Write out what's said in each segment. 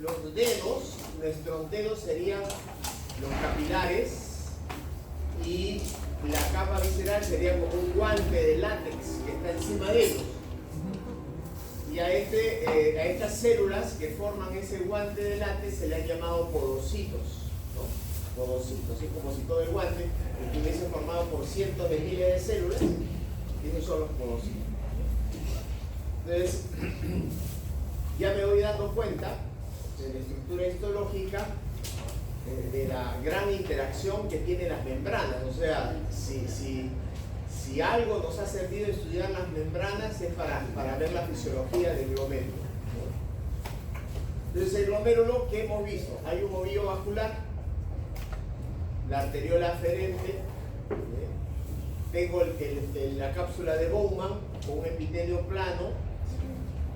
los dedos, nuestros dedos serían los capilares y la capa visceral sería como un guante de látex que está encima de ellos. Y a estas células que forman ese guante de látex se le han llamado podocitos, ¿no? Podocitos, es como si todo el guante estuviese formado por cientos de miles de células, y esos son los podocitos. Entonces, ya me voy dando cuenta de la estructura histológica de la gran interacción que tienen las membranas. O sea, si algo nos ha servido estudiar las membranas es para ver la fisiología del glomérulo, ¿no? Entonces, el glomérulo que hemos visto, hay un ovillo vascular, la arteriola aferente, tengo la cápsula de Bowman con un epitelio plano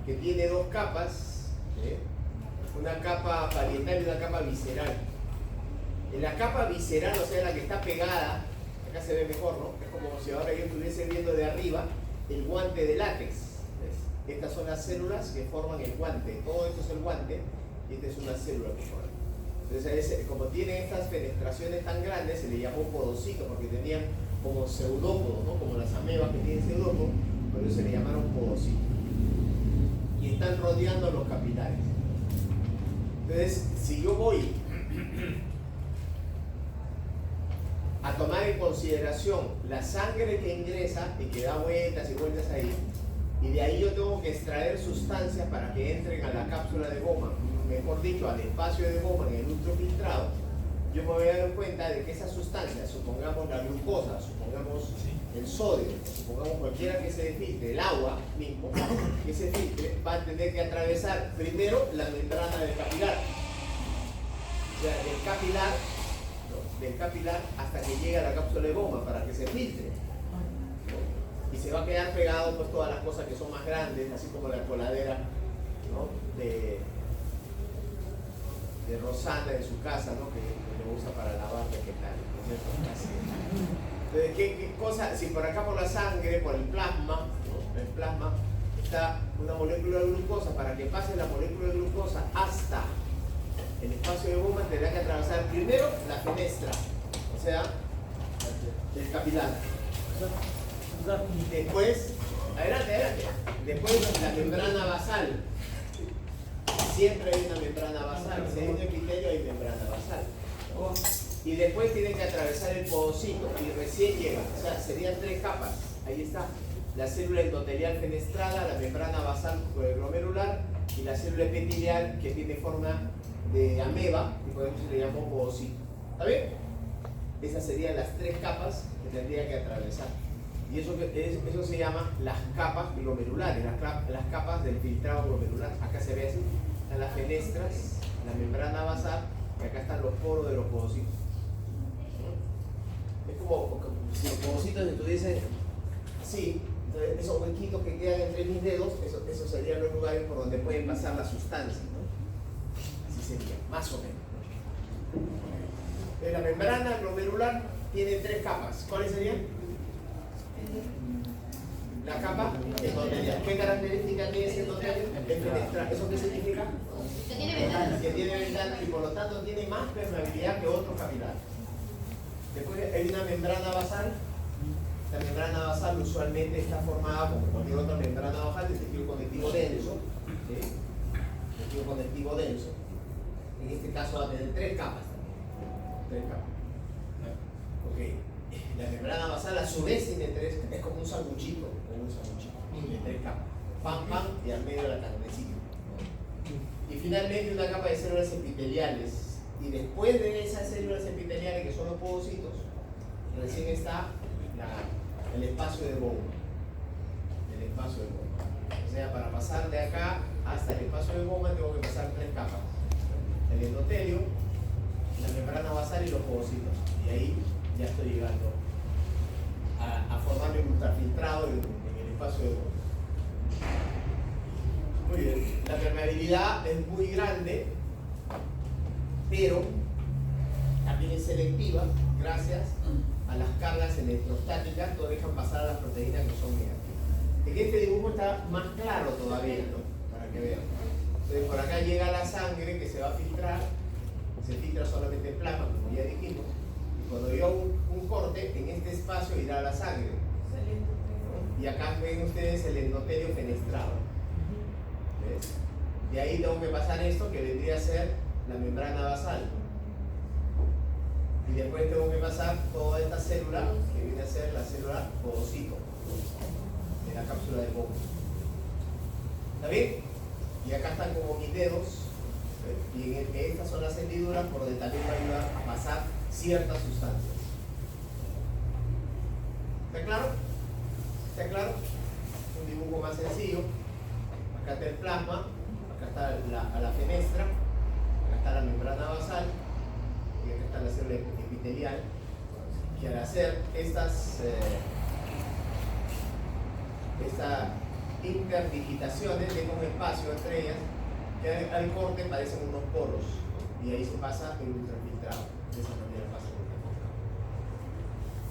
que tiene dos capas, una capa parietal y una capa visceral. En la capa visceral, o sea, la que está pegada, acá se ve mejor, ¿no? Es como si ahora yo estuviese viendo de arriba el guante de látex. ¿Ves? Estas son las células que forman el guante. Todo esto es el guante y esta es una célula que forma. Entonces, como tienen estas penetraciones tan grandes, se le llamó podocito porque tenían como pseudópodos, ¿no? Como las amebas que tienen pseudópodos, por eso se le llamaron podocitos. Y están rodeando los capilares. Entonces, si yo voy a tomar en consideración la sangre que ingresa y que da vueltas y vueltas ahí, y de ahí yo tengo que extraer sustancias para que entren a la cápsula de Bowman, mejor dicho, al espacio de Bowman en el ultrafiltrado, yo me voy a dar cuenta de que esas sustancias, supongamos la glucosa, supongamos el sodio, supongamos cualquiera que se filtre, el agua mismo, que se filtre, va a tener que atravesar primero la membrana del capilar. O sea, del capilar hasta que llegue a la cápsula de Bowman para que se filtre, ¿no? Y se va a quedar pegado pues todas las cosas que son más grandes, así como la coladera, ¿no? de Rosana en su casa, ¿no? que lo usa para lavar vegetales, ¿no es cierto? Entonces, ¿qué cosa? Si por acá por la sangre, por el plasma, ¿no? El plasma está una molécula de glucosa, para que pase la molécula de glucosa hasta el espacio de Bowman tendrá que atravesar primero la fenestra, o sea, el capilar. Después, adelante. Después la membrana basal. Siempre hay una membrana basal. Si hay un epitelio, hay membrana basal. Y después tienen que atravesar el podocito y recién llega. O sea, serían tres capas. Ahí está. La célula endotelial fenestrada, la membrana basal glomerular y la célula epitelial que tiene forma de ameba, y por eso se le llamó podocito. ¿Está bien? Esas serían las tres capas que tendría que atravesar. Y eso se llama las capas glomerulares, las capas del filtrado glomerular. Acá se ve así, están las fenestras, la membrana basal, y acá están los poros de los podocitos. Es como si los podocitos estuviesen así, entonces esos huequitos que quedan entre mis dedos, esos serían los lugares por donde pueden pasar las sustancias, ¿no? Sería, más o menos. La membrana glomerular tiene tres capas. ¿Cuáles serían? La capa endotelial. ¿Qué característica tiene ese endotelio? Es fenestral. ¿Eso qué significa? Que tiene ventanas. Que tiene ventanas y por lo tanto tiene más permeabilidad que otros capilares. Después hay una membrana basal. La membrana basal usualmente está formada como cualquier otra membrana basal de tejido conectivo denso. ¿Sí? Tejido conectivo denso. En este caso va a tener tres capas también. Tres capas. Ok. La membrana basal a su vez tiene tres, es como un sanguchito, de tres capas. Pan y al medio la carnecita. Y finalmente una capa de células epiteliales. Y después de esas células epiteliales que son los podocitos, recién está el espacio de Bowman. El espacio de Bowman. O sea, para pasar de acá hasta el espacio de Bowman tengo que pasar tres capas. El endotelio, la membrana basal y los podocitos. Y ahí ya estoy llegando a formar un ultrafiltrado en el espacio de Bowman. Muy bien, la permeabilidad es muy grande, pero también es selectiva gracias a las cargas electrostáticas que dejan pasar a las proteínas que son negativas. En este dibujo está más claro todavía, ¿no? Para que vean. Entonces por acá llega la sangre que se va a filtrar, se filtra solamente plasma, como ya dijimos, y cuando yo hago un corte, en este espacio irá la sangre. ¿No? Y acá ven ustedes el endotelio fenestrado. ¿Ves? De ahí tengo que pasar esto, que vendría a ser la membrana basal. Y después tengo que pasar toda esta célula, que viene a ser la célula podocito, de la cápsula de Bowman. ¿Está bien? Y acá están como mis dedos, y estas son las hendiduras por donde también va a ayudar a pasar ciertas sustancias. ¿Está claro? ¿Está claro? Un dibujo más sencillo. Acá está el plasma, acá está la fenestra, acá está la membrana basal, y acá está la célula epitelial, que al hacer estas interdigitaciones de un espacio entre ellas, que al corte parecen unos poros, y ahí se pasa el ultrafiltrado. De esa manera pasa el ultrafiltrado.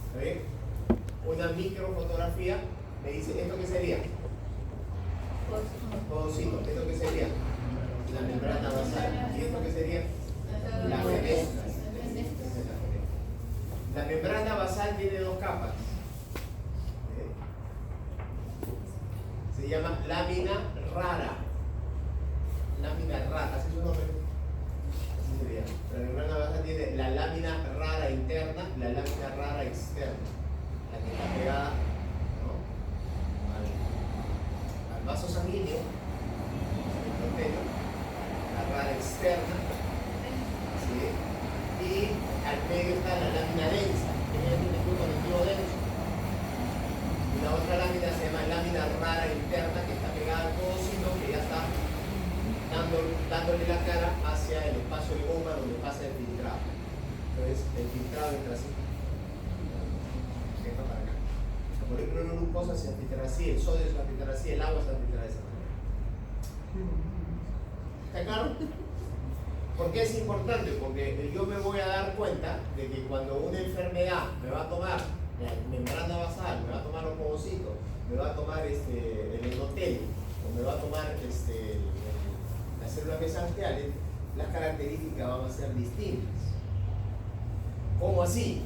¿Está bien? Una microfotografía me dice, ¿esto qué sería? Podocito. ¿Esto qué sería? La membrana basal. ¿Y esto qué sería? La fenestra. La membrana basal tiene dos capas. Se llama lámina rara. Lámina rara, así es su nombre. Así sería. La membrana basal tiene la lámina rara interna y la lámina rara externa. La que está pegada, ¿no?, al vaso sanguíneo, el endotelio, la rara externa, ¿sí? Y al medio está la lámina densa, que tiene un núcleo conectivo denso. Y la otra lámina se llama lámina rara interna, que está pegada al podocito, que ya está dándole la cara hacia el espacio de goma donde pasa el filtrado. Entonces, el filtrado entra así. Para acá. La molécula de glucosa se filtra así, el sodio se va a filtrar así, el agua se va a filtrar de esa manera. ¿Está claro? ¿Por qué es importante? Porque yo me voy a dar cuenta de que cuando una enfermedad me va a tomar la membrana basal, me va a tomar los povocitos, me va a tomar el endotelio, o me va a tomar las células mesangiales, las características van a ser distintas. ¿Cómo así?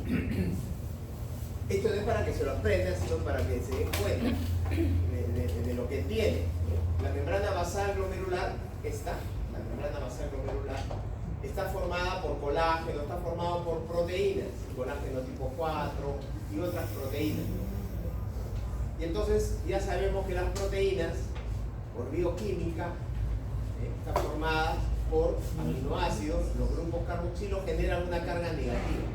Esto no es para que se lo aprendan, sino para que se den cuenta de lo que tiene. La membrana basal glomerular está formada por colágeno, está formada por proteínas, colágeno tipo 4 y otras proteínas. Y entonces ya sabemos que las proteínas, por bioquímica, están formadas por aminoácidos. Los grupos carboxilos generan una carga negativa.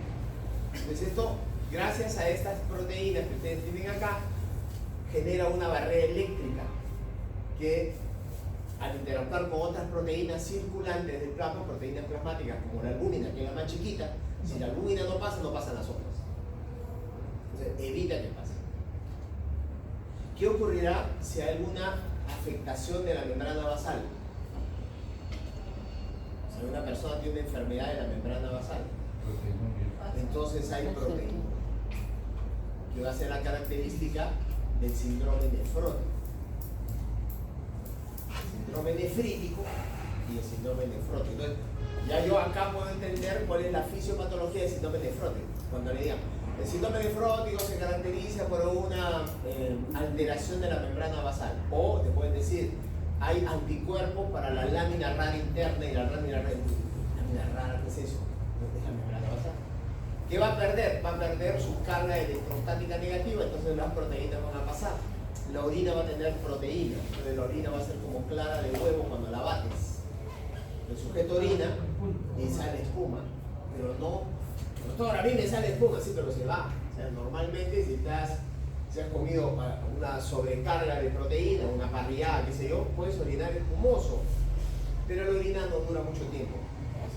Entonces esto, gracias a estas proteínas que ustedes tienen acá, genera una barrera eléctrica que, al interactuar con otras proteínas circulantes del plasma, proteínas plasmáticas como la albúmina, que es la más chiquita, si la albúmina no pasa, no pasan las otras. Entonces evita que pase. ¿Qué ocurrirá si hay alguna afectación de la membrana basal? Si una persona tiene una enfermedad de la membrana basal, entonces hay proteína, que va a ser la característica del síndrome nefrótico. El síndrome nefrítico y el síndrome nefrótico. Entonces, ya yo acá puedo entender cuál es la fisiopatología del síndrome nefrótico. Cuando le digan, el síndrome nefrótico se caracteriza por una alteración de la membrana basal. O te pueden decir, hay anticuerpos para la lámina rara interna y la lámina rara. ¿Lámina rara qué es eso? Es la membrana basal. ¿Qué va a perder? Va a perder su carga electrostática negativa, entonces las proteínas van a pasar. La orina va a tener proteína, entonces la orina va a ser como clara de huevo cuando la bates. El sujeto orina y sale espuma, pero no, doctor, a mí me sale espuma, sí, pero se va. O sea, normalmente si has comido una sobrecarga de proteína, una parrillada, qué sé yo, puedes orinar espumoso, pero la orina no dura mucho tiempo,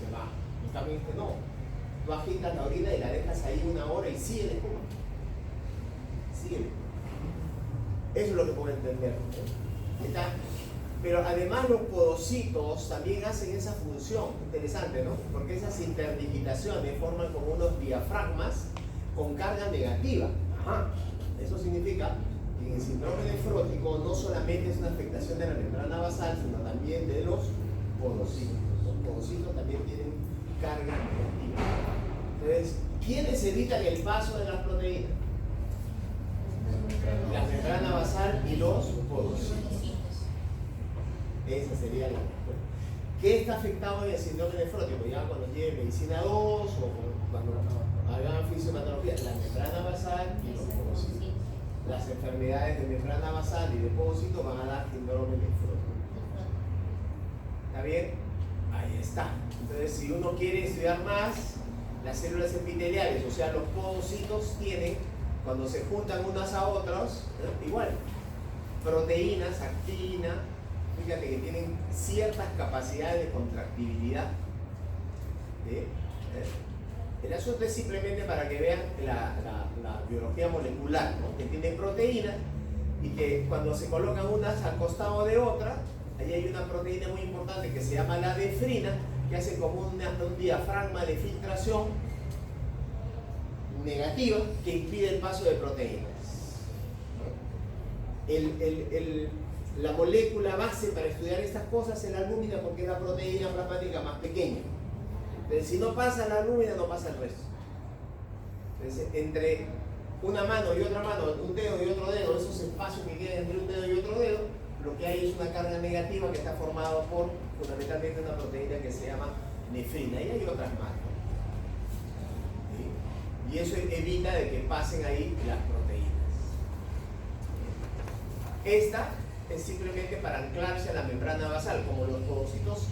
se va. En cambio no. Tú agitas la orina y la dejas ahí 1 hora y sigue la espuma. Sigue. Eso es lo que puedo entender. ¿Está? Pero además los podocitos también hacen esa función. Interesante, ¿no? Porque esas interdigitaciones forman como unos diafragmas con carga negativa. Ajá. Eso significa que en el síndrome nefrótico no solamente es una afectación de la membrana basal, sino también de los podocitos. podocitos. Los podocitos también tienen carga negativa. Entonces, ¿quiénes evitan el paso de las proteínas? La membrana basal y los podocitos. Esa sería la respuesta. ¿Qué está afectado en el síndrome nefrótico? Ya cuando lleve medicina 2 o cuando hagan fisiopatología, la membrana basal y los podocitos. Las enfermedades de membrana basal y de podocitos van a dar síndrome nefrótico. ¿Está bien? Ahí está. Entonces, si uno quiere estudiar más, las células epiteliales, o sea, los podocitos tienen, cuando se juntan unas a otras, igual, proteínas, actina, fíjate que tienen ciertas capacidades de contractibilidad. El asunto es simplemente para que vean la biología molecular, ¿no? Que tienen proteínas y que cuando se colocan unas al costado de otras, ahí hay una proteína muy importante que se llama la nefrina, que hace como un diafragma de filtración negativa que impide el paso de proteínas. La molécula base para estudiar estas cosas es la albúmina, porque es la proteína plasmática más pequeña. Entonces, si no pasa la albúmina, no pasa el resto. Entonces, entre una mano y otra mano, un dedo y otro dedo, esos espacios que quedan entre un dedo y otro dedo, lo que hay es una carga negativa que está formada por fundamentalmente una proteína que se llama nefrina, y hay otras más. ¿Sí? Y eso evita de que pasen ahí las proteínas. Esta es simplemente para anclarse a la membrana basal, como los podocitos.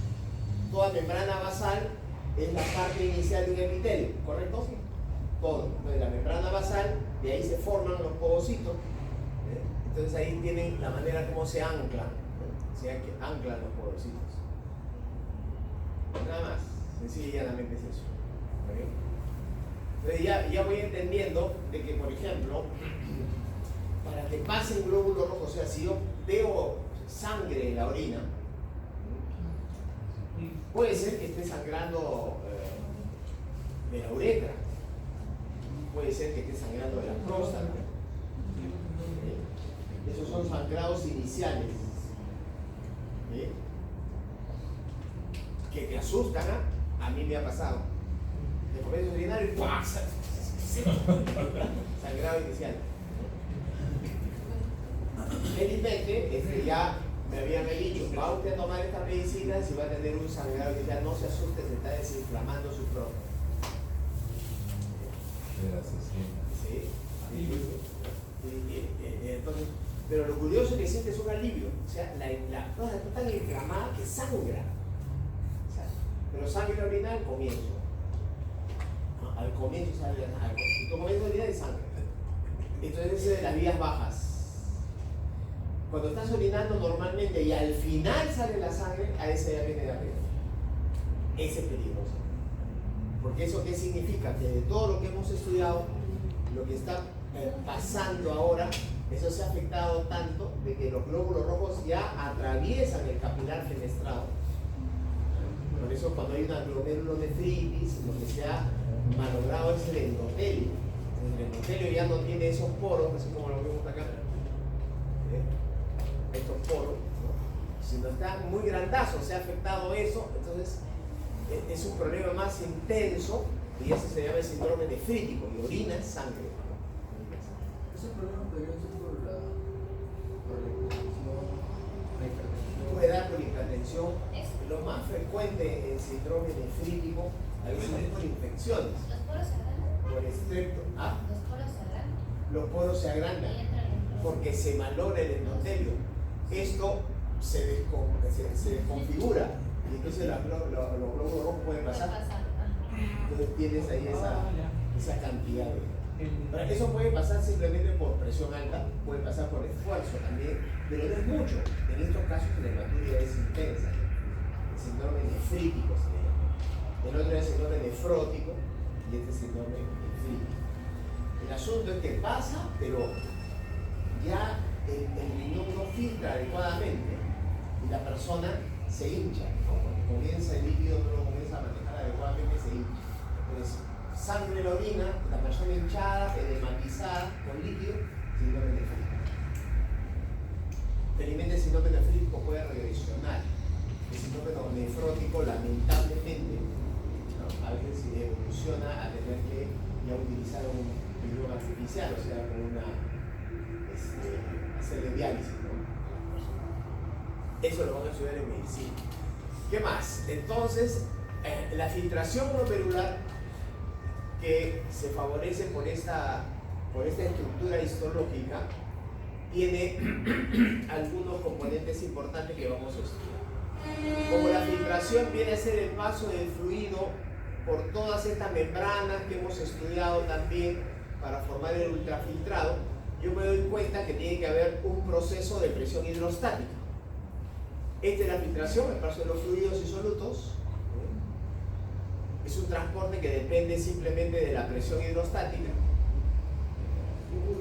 Toda membrana basal es la parte inicial de un epitelio, ¿correcto? Sí. Todo. Entonces, la membrana basal, de ahí se forman los podocitos. Entonces ahí tienen la manera como se anclan, ¿no? Se anclan los podocitos. Nada más, sencillo y llanamente es eso. ¿Okay? Entonces ya voy entendiendo de que, por ejemplo, para que pase el glóbulo rojo, o sea, si yo veo sangre en la orina, puede ser que esté sangrando de la uretra, puede ser que esté sangrando de la próstata. Esos son sangrados iniciales, que te asustan. A mí me ha pasado. Te comienzas a orinar y ¡pua! Sangrado inicial. Felizmente, ya me habían dicho, va usted a tomar esta medicina si va a tener un sangrado inicial, no se asuste, se está desinflamando su próstata. Sí. Entonces, pero lo curioso es que sientes un alivio, o sea, la próstata está tan inflamada que sangra, pero sangra orina al comienzo. Al comienzo sale si tú comienzas a orinar y sangra. Entonces ese es de las vías bajas. Cuando estás orinando normalmente y al final sale la sangre, a ese ya viene de arriba. Ese es peligroso. Porque eso ¿qué significa? Que de todo lo que hemos estudiado, lo que está pasando ahora, eso se ha afectado tanto de que los glóbulos rojos ya atraviesan el capilar fenestrado. Por eso cuando hay una glomerulonefritis, lo que se ha malogrado es el endotelio. El endotelio ya no tiene esos poros, así como lo vemos acá. Estos poros, ¿no? Sino está muy grandazo, se ha afectado eso, entonces es un problema más intenso y ese se llama el síndrome nefrítico y orina es sangre. ¿Ese problema podría ser por la hipertensión? Puede dar por hipertensión, lo más frecuente en síndrome nefrítico, a veces es por infecciones. ¿Los poros se agrandan? Por estrepto. ¿Los poros se agrandan? Los poros se agrandan porque se malogra el endotelio. Esto se desconfigura y entonces los glóbulos rojos pueden pasar. Entonces tienes ahí esa cantidad de... Eso puede pasar simplemente por presión alta, puede pasar por esfuerzo también, pero no es mucho. En estos casos la hematuria es intensa. El síndrome nefrítico se llama. El otro es el síndrome nefrótico y este es el síndrome nefrítico. El asunto es que pasa, pero ya el riñón no filtra adecuadamente y la persona se hincha. Cuando comienza el líquido, no lo comienza a manejar adecuadamente, se hincha. Entonces, sangre en la orina, la persona hinchada, edematizada con líquido, síndrome nefrítico. Felizmente el síndrome nefrítico puede regresionar. El síndrome nefrótico lamentablemente, ¿no? A veces evoluciona a tener que ya utilizar un riñón artificial, o sea, con una hacerle diálisis, ¿no? Eso lo van a estudiar en medicina. ¿Qué más? Entonces, la filtración glomerular que se favorece por esta estructura histológica tiene algunos componentes importantes que vamos a estudiar. Como la filtración viene a ser el paso del fluido por todas estas membranas que hemos estudiado también para formar el ultrafiltrado, yo me doy cuenta que tiene que haber un proceso de presión hidrostática. Esta es la filtración, el paso de los fluidos y solutos. Es un transporte que depende simplemente de la presión hidrostática.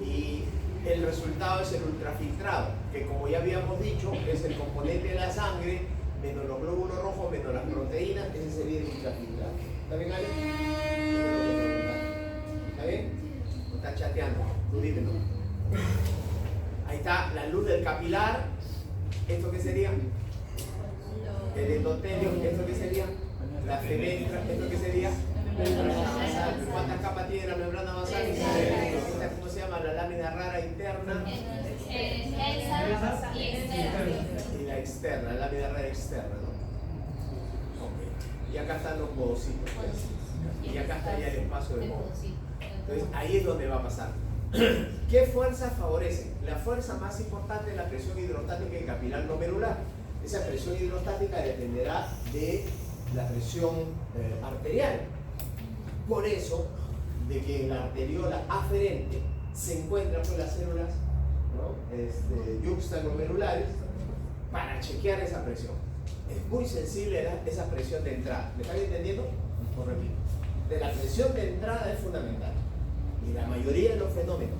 Y el resultado es el ultrafiltrado, que como ya habíamos dicho, es el componente de la sangre, menos los glóbulos rojos, menos las proteínas, ese sería el ultrafiltrado. ¿Está bien, Ale? ¿Está bien? ¿No está chateando? Tú dímelo. Ahí está la luz del capilar. ¿Esto qué sería? El endotelio. ¿Esto qué sería? La fenestra. ¿Esto qué sería? La membrana basal. ¿Cuántas capas tiene la membrana basal? ¿Cómo se llama? La lámina rara interna. Y la externa, la lámina rara externa, ¿no? Okay. Y acá están los podocitos. Y acá estaría el espacio de podo. Entonces ahí es donde va a pasar. ¿Qué fuerzas favorecen? La fuerza más importante es la presión hidrostática y capilar glomerular. Esa presión hidrostática dependerá de la presión arterial. Por eso, de que en la arteriola aferente se encuentran con las células, ¿no? Yuxtaglomerulares para chequear esa presión. Es muy sensible esa presión de entrada. ¿Me están entendiendo? Os repito. De la presión de entrada es fundamental. Y la mayoría de los fenómenos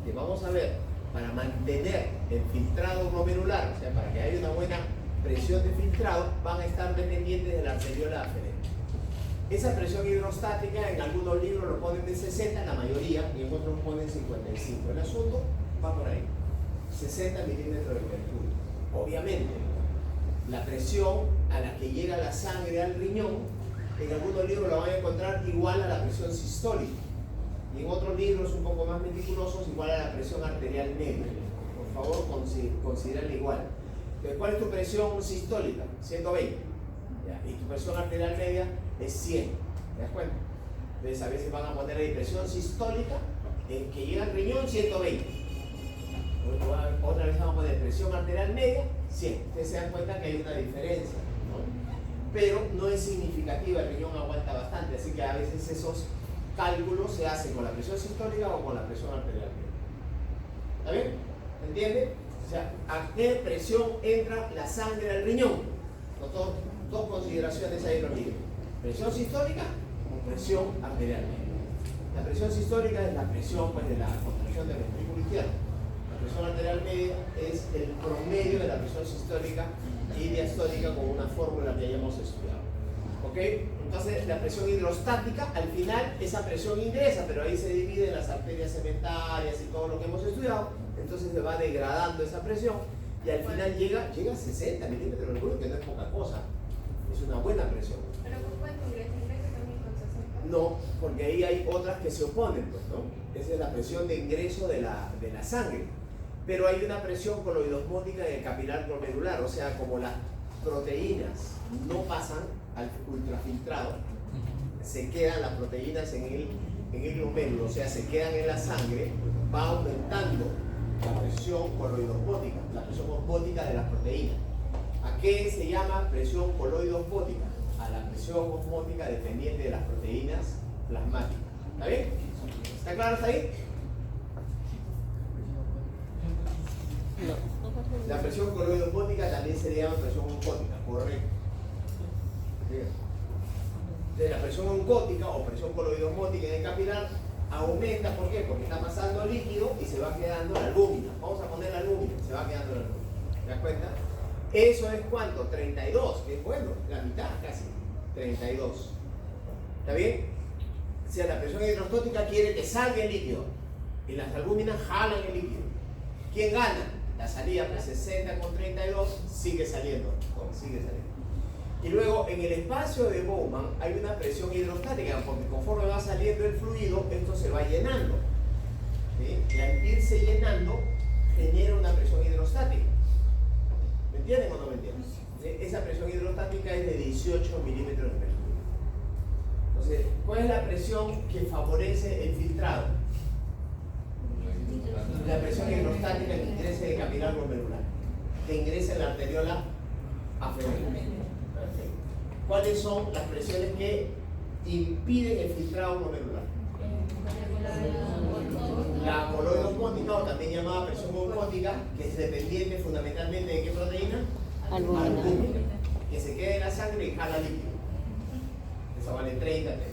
que vamos a ver para mantener el filtrado glomerular, o sea, para que haya una buena presión de filtrado, van a estar dependientes de la arteriola aferente. Esa presión hidrostática en algunos libros lo ponen de 60, en la mayoría, y en otros ponen 55. El asunto va por ahí, 60 milímetros de mercurio. Obviamente, la presión a la que llega la sangre al riñón, en algunos libros la van a encontrar igual a la presión sistólica. Y en otros libros un poco más meticulosos, igual a la presión arterial media. Por favor, considerarla igual. Entonces, ¿cuál es tu presión sistólica? 120. ¿Ya? Y tu presión arterial media es 100. ¿Te das cuenta? Entonces, a veces van a poner ahí presión sistólica que llega al riñón 120. Otra vez vamos a poner presión arterial media 100. Ustedes se dan cuenta que hay una diferencia, ¿no? Pero no es significativa, el riñón aguanta bastante, así que a veces esos cálculos se hacen con la presión sistólica o con la presión arterial media. ¿Está bien? ¿Se entiende? O sea, ¿a qué presión entra la sangre al riñón? Dos consideraciones ahí en los libros. Presión sistólica o presión arterial media. La presión sistólica es la presión pues, de la contracción del ventrículo izquierdo. La presión arterial media es el promedio de la presión sistólica y diastólica con una fórmula que hayamos estudiado. ¿Ok? Entonces la presión hidrostática, al final esa presión ingresa, pero ahí se divide en las arterias cementarias y todo lo que hemos estudiado, entonces se va degradando esa presión y al final llega a 60 milímetros de mercurio, que no es poca cosa, es una buena presión. ¿Pero con cuánto ingresa también con 60? No, porque ahí hay otras que se oponen, pues, ¿no? Esa es la presión de ingreso de la sangre, pero hay una presión coloidosmótica en el capilar glomerular, o sea, como las proteínas no pasan al ultrafiltrado, se quedan las proteínas en el glomérulo, o sea, se quedan en la sangre, va aumentando la presión coloidosmótica, la presión osmótica de las proteínas. ¿A qué se llama presión coloidosmótica? A la presión osmótica dependiente de las proteínas plasmáticas. ¿Está bien? ¿Está claro hasta ahí? La presión coloidosmótica también se llama presión oncótica, correcto. De la presión oncótica o presión coloidosmótica en el capilar aumenta, ¿por qué? Porque está pasando líquido y se va quedando la albúmina. Vamos a poner la albúmina, se va quedando la albúmina. ¿Te das cuenta? Eso es ¿cuánto? 32, que es bueno, la mitad casi, 32. ¿Está bien? O sea, la presión hidrostática quiere que salga el líquido y las albúminas jalan el líquido. ¿Quién gana? La salida, pues 60 con 32, sigue saliendo, ¿no? Sigue saliendo. Y luego en el espacio de Bowman hay una presión hidrostática, porque conforme va saliendo el fluido, esto se va llenando. ¿Sí? Y al irse llenando, genera una presión hidrostática. ¿Me entienden o no me entienden? ¿Sí? Esa presión hidrostática es de 18 milímetros de mercurio. Entonces, ¿cuál es la presión que favorece el filtrado? La presión hidrostática que ingrese de capilar glomerular, que ingresa en la arteriola aferente. Perfecto. ¿Cuáles son las presiones que impiden el filtrado glomerular? La coloidosmótica, o también llamada presión osmótica, que es dependiente fundamentalmente de qué proteína? Albúmina. Que se quede en la sangre y jala líquido. Esa vale 30 pesos.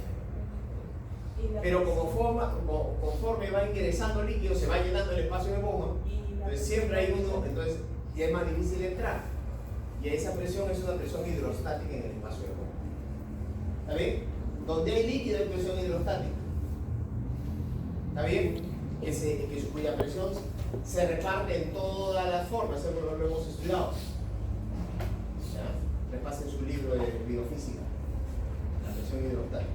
Pero conforme va ingresando líquido, se va llenando el espacio de Bowman. Entonces siempre hay uno, entonces ya es más difícil entrar. Y esa presión es una presión hidrostática en el espacio de Bowman. ¿Está bien? Donde hay líquido hay presión hidrostática. ¿Está bien? Cuya presión se reparte en todas las formas, eso lo hemos estudiado. ¿Ya? Repasen su libro de biofísica, la presión hidrostática.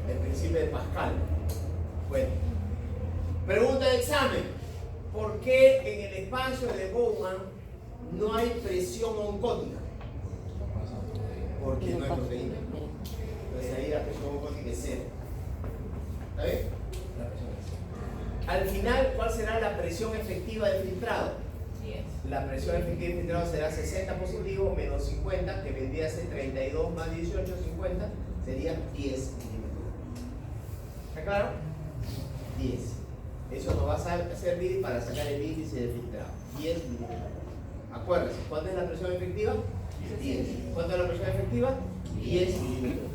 El principio de Pascal. Bueno, pregunta de examen: ¿por qué en el espacio de Bowman no hay presión oncótica? Porque no hay proteína. Entonces ahí la presión oncótica es cero. ¿Está bien? La presión es cero. Al final, ¿cuál será la presión efectiva del filtrado? 10. La presión efectiva del filtrado será 60 positivo menos 50, que vendría a ser 32 más 18, 50, sería 10 milímetros. ¿Está claro? 10. Eso nos va a servir para sacar el índice de filtrado. 10 milímetros. Acuérdense, ¿cuánto es la presión efectiva? 10. ¿Cuánto es la presión efectiva? 10 milímetros.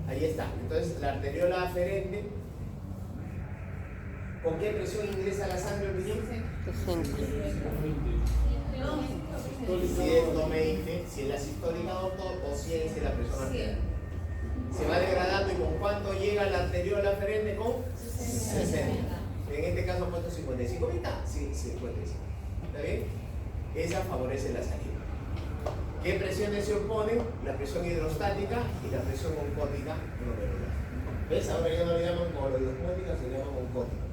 Ahí está. Entonces, la arteriola aferente, ¿con qué presión ingresa la sangre al riñón? 120, si es la sistólica, doctor, o 100 si es la presión arterial. Se va degradando, y ¿con cuánto llega la arteriola aferente? Con 60. En este caso, ¿cuánto? 55. ¿Mitad? Sí, 55. ¿Está bien? Esa favorece la salida. ¿Qué presiones se oponen? La presión hidrostática y la presión oncótica glomerular. ¿Ves? Ahora ya no le llaman coloidosmótica, se llaman oncótica.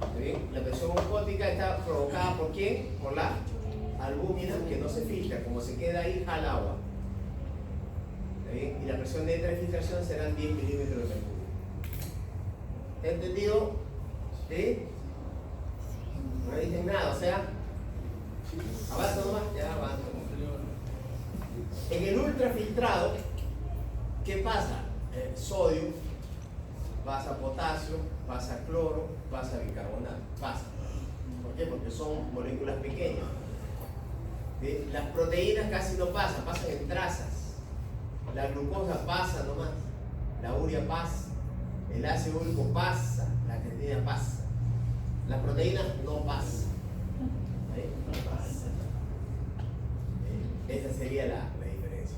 ¿Está bien? La presión oncótica está provocada ¿por quién? Por la albúmina, que no se filtra. Como se queda ahí, jala agua. ¿Está bien? Y la presión neta de filtración serán 10 milímetros de mercurio. ¿Entendido? ¿Sí? No dicen nada, o sea, avanza nomás, ya avanza. En el ultrafiltrado, ¿qué pasa? Sodio pasa potasio, pasa cloro, pasa bicarbonato, pasa. ¿Por qué? Porque son moléculas pequeñas. ¿Sí? Las proteínas casi no pasan, pasan en trazas. La glucosa pasa nomás, la urea pasa, el ácido úrico pasa, la creatinina pasa. Las proteínas no pasan. ¿Sí? No pasan. Esa sería la diferencia.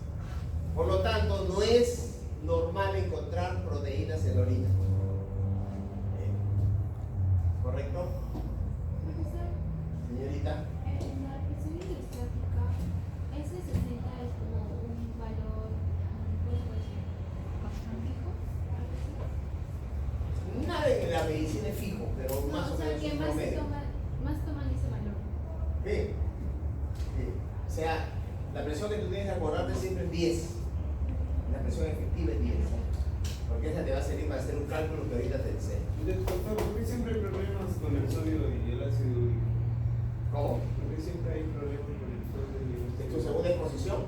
Por lo tanto, no es normal encontrar proteínas en la orina. ¿Correcto? Profesor, Señorita. en la presión hidrostática, ese 60 es como un valor, ¿cómo puedo decir? Fijo. Nada en la medicina es fijo, pero No, más o menos que un más promedio. toman ese valor. Sí. Sí. O sea, la presión que tú tienes que acordarte siempre es 10. La presión efectiva es 10. Porque esa te va a servir para hacer un cálculo que ahorita te enseño. Doctor, ¿por qué siempre hay problemas con el sodio y el ácido úrico? ¿Cómo? ¿Por qué siempre hay problemas con el sodio y el ¿En tu segunda exposición?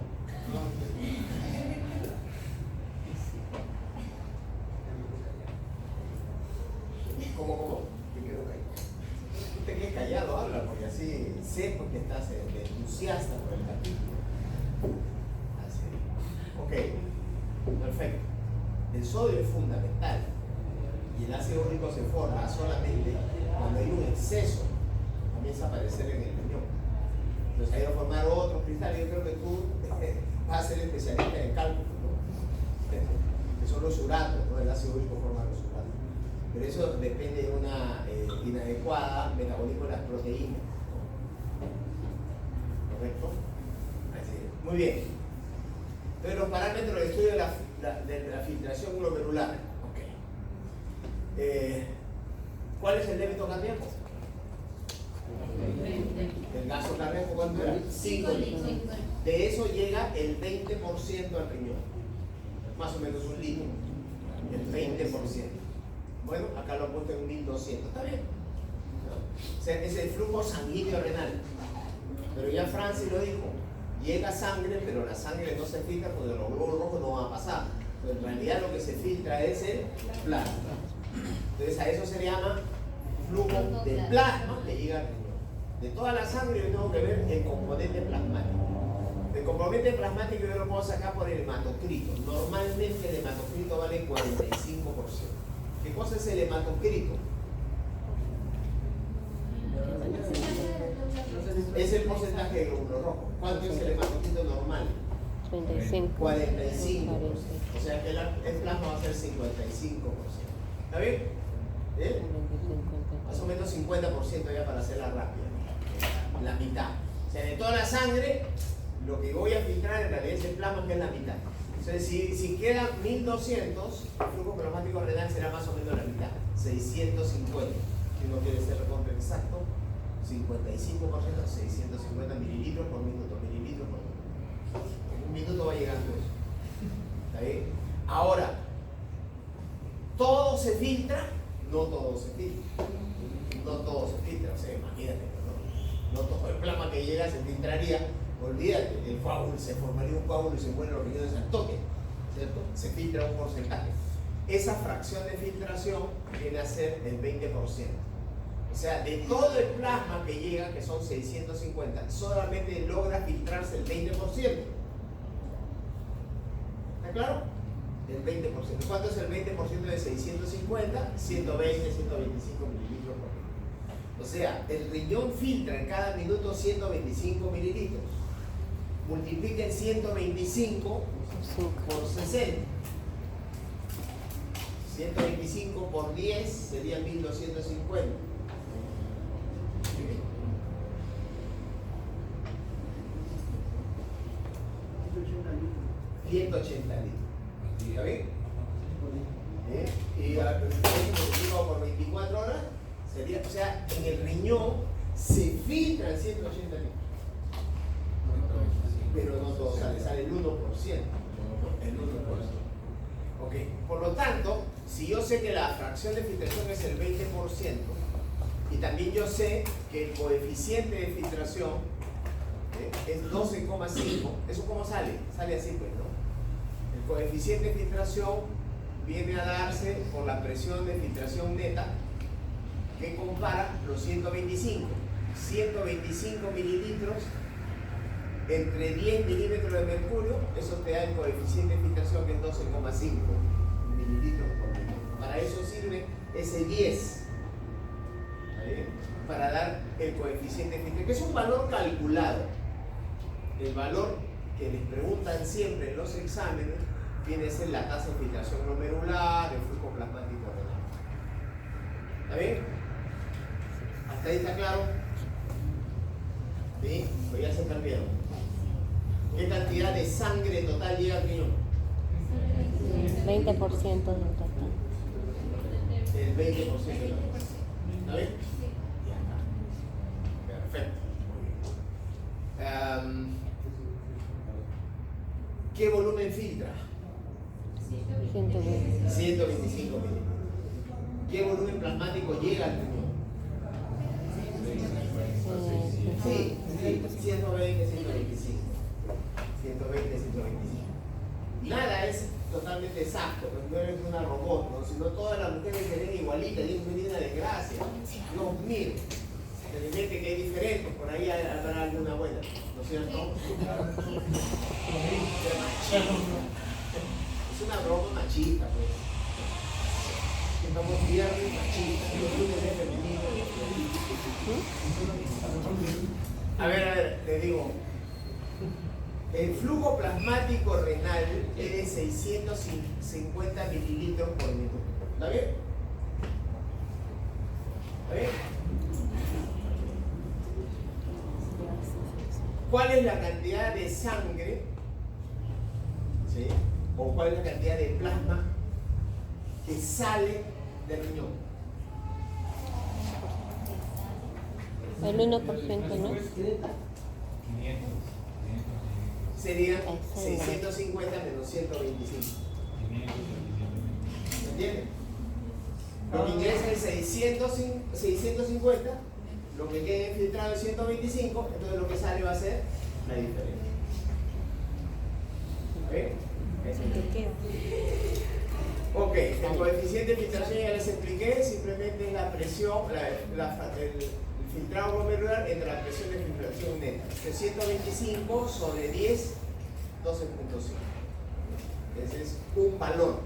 ¿Cómo? Te quedo callado. Tú te quedes callado, habla, porque así sé porque estás entusiasta por el capítulo. Así. Ok, perfecto. El sodio es fundamental y el ácido úrico se forma solamente cuando hay un exceso, comienza a aparecer en el riñón. Entonces ahí va a formar otros cristales. Yo creo que tú vas a ser especialista en cálculo, ¿no? Que son los uratos, ¿no? El ácido úrico forma los uratos. Pero eso depende de una inadecuada metabolismo de las proteínas. ¿correcto? Así es. Muy bien. Entonces los parámetros de estudio de la filtración glomerular. Ok. ¿Cuál es el débito cardíaco? El gasto cardíaco, ¿cuánto era? 5 litros. De eso llega el 20% al riñón. Más o menos un litro. El 20%. Bueno, acá lo he puesto en 1200. ¿Está bien? ¿No? O sea, es el flujo sanguíneo renal. Pero ya Francis lo dijo. Llega sangre, pero la sangre no se filtra porque los glóbulos rojos no van a pasar. Pero en realidad lo que se filtra es el plasma. Entonces a eso se le llama flujo de plasma que llega al riñón. De toda la sangre yo tengo que ver el componente plasmático. El componente plasmático yo lo puedo sacar por el hematocrito. Normalmente el hematocrito vale 45%. ¿Qué cosa es el hematocrito? Es el porcentaje de glóbulos rojos. ¿Cuánto es el hematocrito normal? 45%. O sea que el plasma va a ser 55%. ¿Está bien? ¿Eh? Más o menos 50% ya para hacerla rápida. La mitad. O sea, de toda la sangre, lo que voy a filtrar en realidad es el plasma, que es la mitad. Entonces, si quedan 1200, el flujo plasmático renal será más o menos la mitad, 650. Si uno quiere ser recontra exacto, 55%, 650 mililitros por minuto, mililitros por minuto. En un minuto va llegando eso. ¿Está bien? Ahora, ¿todo se filtra? No todo se filtra. No todo se filtra, o sea, imagínate, no todo el plasma que llega se filtraría. Olvídate, el coágulo, se formaría un coágulo y se mueren los riñones al toque, ¿cierto? Se filtra un porcentaje. Esa fracción de filtración viene a ser el 20%. O sea, de todo el plasma que llega, que son 650, solamente logra filtrarse el 20%. ¿Está claro? El 20%. ¿Cuánto es el 20% de 650? 120, 125 mililitros por minuto. O sea, el riñón filtra en cada minuto 125 mililitros. Multipliquen 125 por 60. 125 por 10 sería 1250. 180 litros. ¿Está bien? Y multiplicado por 24 horas sería, o sea, en el riñón se filtran 180 litros. Pero no todo sale el 1%. El 1%. Ok, por lo tanto, si yo sé que la fracción de filtración es el 20%, y también yo sé que el coeficiente de filtración es 12,5, ¿eso cómo sale? Sale así, pues, ¿no? El coeficiente de filtración viene a darse por la presión de filtración neta que compara los 125 mililitros entre 10 milímetros de mercurio, eso te da el coeficiente de filtración que es 12,5 mililitros por minuto. Para eso sirve ese 10, ¿vale? Para dar el coeficiente de filtración, que es un valor calculado. El valor que les preguntan siempre en los exámenes viene a ser la tasa de filtración glomerular, el flujo plasmático renal. ¿Está bien? ¿Hasta ahí está claro? ¿Sí? Pues ya se perdieron. ¿Qué cantidad de sangre total llega al riñón? 20% del total. El 20% de la total. ¿Está bien? Ya está. Perfecto. Muy bien. ¿Qué volumen filtra? 125 mililitros. ¿Qué volumen plasmático llega al riñón? Sí, 120, 125. 120, 125. Nada es totalmente exacto, no eres una robot, ¿no? Sino todas las mujeres se ven igualitas, Dios me una desgracia. Dios mío, evidentemente que hay diferentes, por ahí habrá alguna buena, ¿no es cierto? Es una broma machista, pues. Estamos viernes machistas, los lunes de femenino. A ver, te digo. El flujo plasmático renal es de 650 mililitros por minuto. ¿Está bien? ¿Está bien? ¿Cuál es la cantidad de sangre? ¿Sí? ¿O cuál es la cantidad de plasma que sale del riñón? El 1%, ¿no? Serían 650 menos 125. ¿Me entienden? Lo que ingresa es 650, lo que queda infiltrado es 125, entonces lo que sale va a ser la diferencia. Ok, el coeficiente de filtración ya les expliqué, simplemente es la presión, el filtrado glomerular entre la presión de filtración neta. 125 sobre 10, 12.5. Ese es un valor.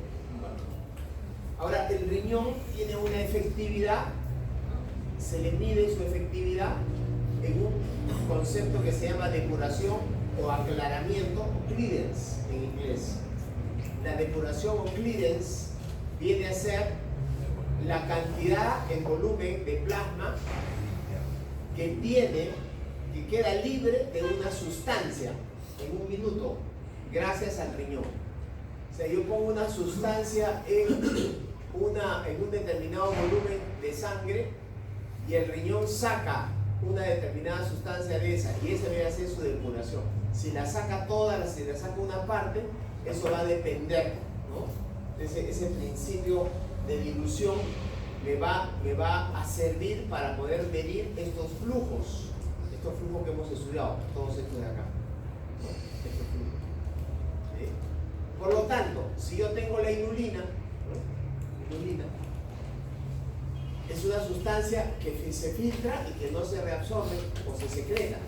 Ahora, el riñón tiene una efectividad, se le mide su efectividad en un concepto que se llama depuración o aclaramiento, o clearance en inglés. La depuración o clearance viene a ser la cantidad en volumen de plasma que queda libre de una sustancia en un minuto gracias al riñón. O sea, yo pongo una sustancia en un determinado volumen de sangre y el riñón saca una determinada sustancia de esa y esa debe hacer su depuración. Si la saca toda, si la saca una parte, eso va a depender, ¿no? Ese principio de dilución me va a servir para poder medir estos flujos que hemos estudiado, todos estos de acá, ¿no? Estos flujos. ¿Sí? Por lo tanto, si yo tengo la inulina, ¿no? Inulina es una sustancia que se filtra y que no se reabsorbe o se secreta.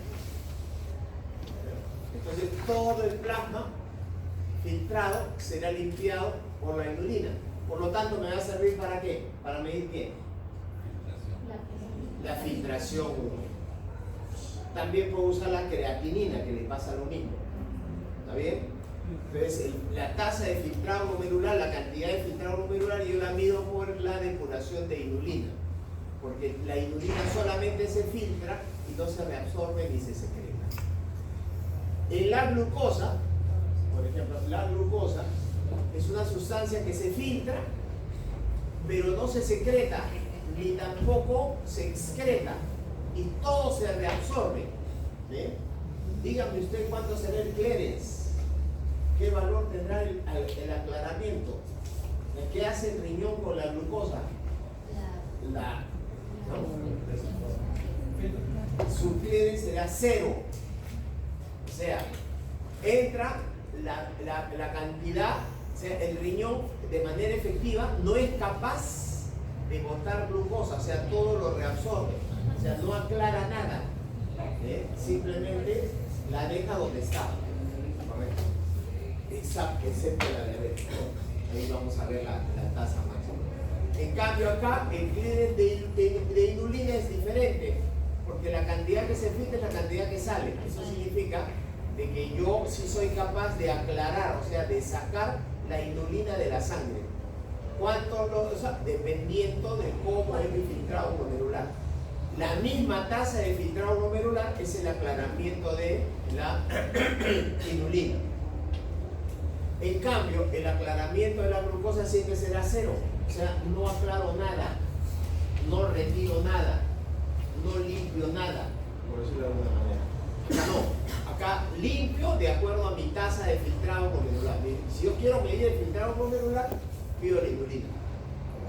Entonces todo el plasma filtrado será limpiado por la inulina. Por lo tanto, ¿me va a servir para qué? ¿Para medir qué? La filtración. También puedo usar la creatinina, que le pasa lo mismo. ¿Está bien? Entonces, la tasa de filtrado glomerular, la cantidad de filtrado glomerular, yo la mido por la depuración de inulina. Porque la inulina solamente se filtra y no se reabsorbe ni se secreta. En la glucosa, por ejemplo, la glucosa es una sustancia que se filtra, pero no se secreta, ni tampoco se excreta, y todo se reabsorbe. ¿Sí? Dígame usted cuánto será el clearance, qué valor tendrá el aclaramiento. ¿Qué hace el riñón con la glucosa? Su clearance será 0. O sea, entra la cantidad, o sea, el riñón de manera efectiva no es capaz de botar glucosa, o sea, todo lo reabsorbe, o sea, no aclara nada, simplemente la deja donde está, correcto, excepto la diabetes. Ahí vamos a ver la tasa máxima. En cambio acá el clearance de inulina es diferente, porque la cantidad que se filtra es la cantidad que sale. Eso significa de que yo sí soy capaz de aclarar, o sea, de sacar la inulina de la sangre. Dependiendo de cómo es mi filtrado glomerular. La misma tasa de filtrado glomerular es el aclaramiento de la inulina. En cambio, el aclaramiento de la glucosa siempre será 0. O sea, no aclaro nada, no retiro nada, no limpio nada, por decirlo de alguna manera. Acá no, acá limpio de acuerdo a mi tasa de filtrado glomerular. Si yo quiero medir el filtrado glomerular, pido la inulina.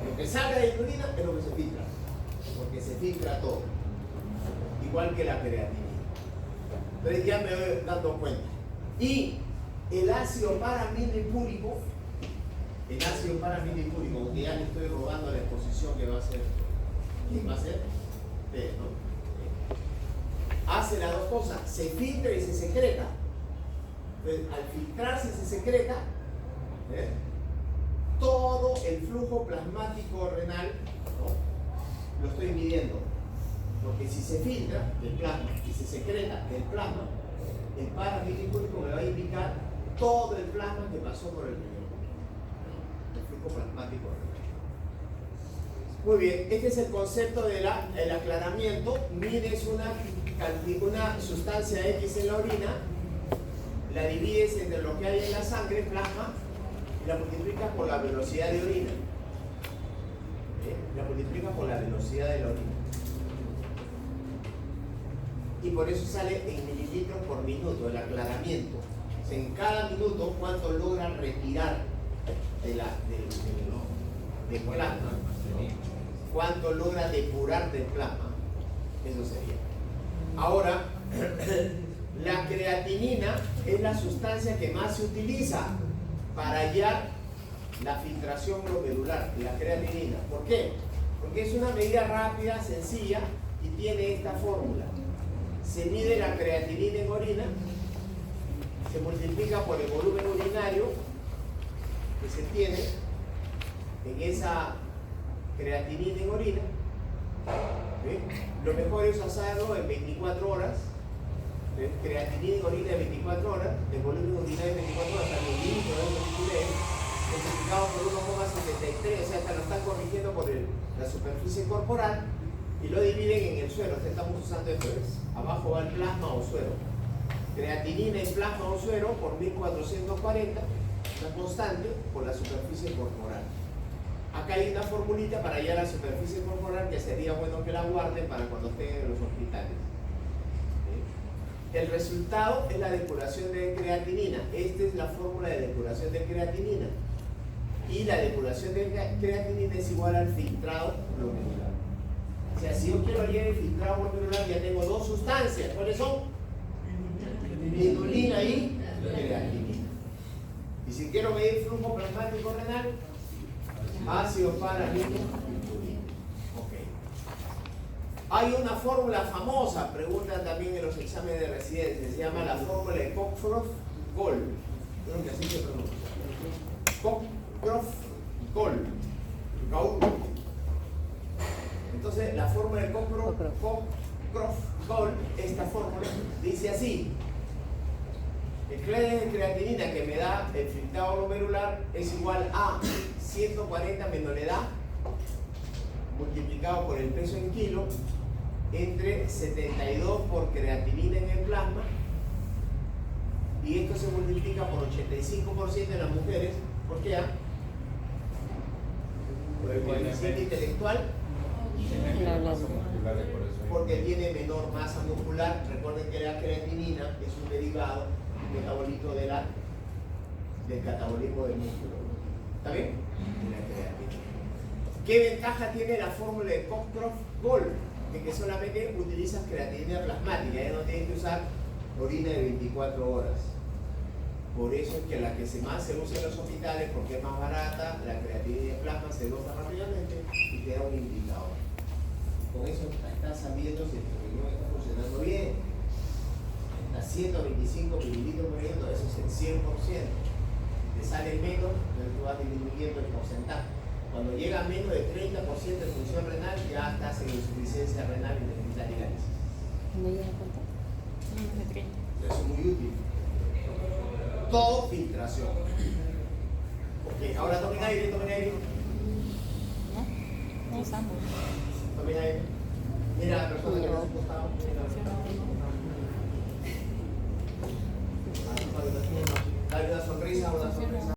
Lo que salga de inulina es lo que se filtra, porque se filtra todo, igual que la creatinina. Entonces ya me voy dando cuenta. Y el ácido paramilipúrico, porque ya le estoy robando la exposición que va a hacer. ¿Quién va a hacer? Ustedes, ¿no? Hace las dos cosas, se filtra y se secreta. Entonces, al filtrarse y se secreta, todo el flujo plasmático renal, ¿no? Lo estoy midiendo. Porque si se filtra el plasma y se secreta el plasma, el paramilipúrico me va a indicar todo el plasma que pasó por el riñón. El flujo plasmático renal. Muy bien, este es el concepto del aclaramiento. Mides una una sustancia X en la orina, la divides entre lo que hay en la sangre, plasma, y la multiplicas por la velocidad de orina. La multiplicas por la velocidad de la orina. Y por eso sale en mililitros por minuto el aclaramiento. O sea, en cada minuto cuánto logra retirar del plasma, cuánto logra depurar del plasma. Eso sería. Ahora, la creatinina es la sustancia que más se utiliza para hallar la filtración glomerular, la creatinina. ¿Por qué? Porque es una medida rápida, sencilla y tiene esta fórmula. Se mide la creatinina en orina, se multiplica por el volumen urinario que se tiene en esa creatinina en orina. ¿Sí? Lo mejor es hacerlo en 24 horas. ¿Sí? Creatinina en orina de 24 horas, el volumen urinario de 24 horas, al mililitro de multiplicado por 1,73, o sea, hasta lo están corrigiendo por la superficie corporal y lo dividen en el suero. Estamos usando esto, abajo va el plasma o suero. Creatinina en plasma o suero por 1440, una constante por la superficie corporal. Acá hay una formulita para hallar la superficie corporal que sería bueno que la guarden para cuando estén en los hospitales. ¿Sí? El resultado es la depuración de creatinina. Esta es la fórmula de depuración de creatinina. Y la depuración de creatinina es igual al filtrado glomerular. O sea, si yo quiero hallar el filtrado glomerular, ya tengo dos sustancias. ¿Cuáles son? Inulina y creatinina. Y si quiero medir flujo plasmático renal, ácido paranítico. Ok. Hay una fórmula famosa, preguntan también en los exámenes de residencia, se llama la fórmula de Cockcroft-Gault. Creo que así se pronuncia. Cockcroft-Gault. Entonces, la fórmula de Cockcroft-Gault, esta fórmula, dice así. El cloruro de creatinina que me da el filtrado glomerular es igual a 140 menos la edad multiplicado por el peso en kilo entre 72 por creatinina en el plasma, y esto se multiplica por 85% en las mujeres. ¿Por qué? Por el coeficiente intelectual, porque tiene menor masa muscular. Recuerden que la creatinina es un derivado, un metabolito del catabolismo del músculo. ¿Está bien? ¿Qué ventaja tiene la fórmula de Cockcroft-Gault? De que solamente utilizas creatinina plasmática, ya no tienes que usar orina de 24 horas. Por eso es que la que más se usa en los hospitales, porque es más barata, la creatinina de plasma se dosa rápidamente y te da un indicador. Con eso estás sabiendo si el riñón está funcionando bien. A 125 mililitros por minuto, eso es el 100%. Te sale menos, pero tú vas disminuyendo el porcentaje. Cuando llega a menos de 30% de función renal, ya estás en insuficiencia renal y necesitas diálisis. ¿No llega a cuánto? Menos de 30. Eso es muy útil. Todo filtración. Ok, ahora tomen aire, tomen aire.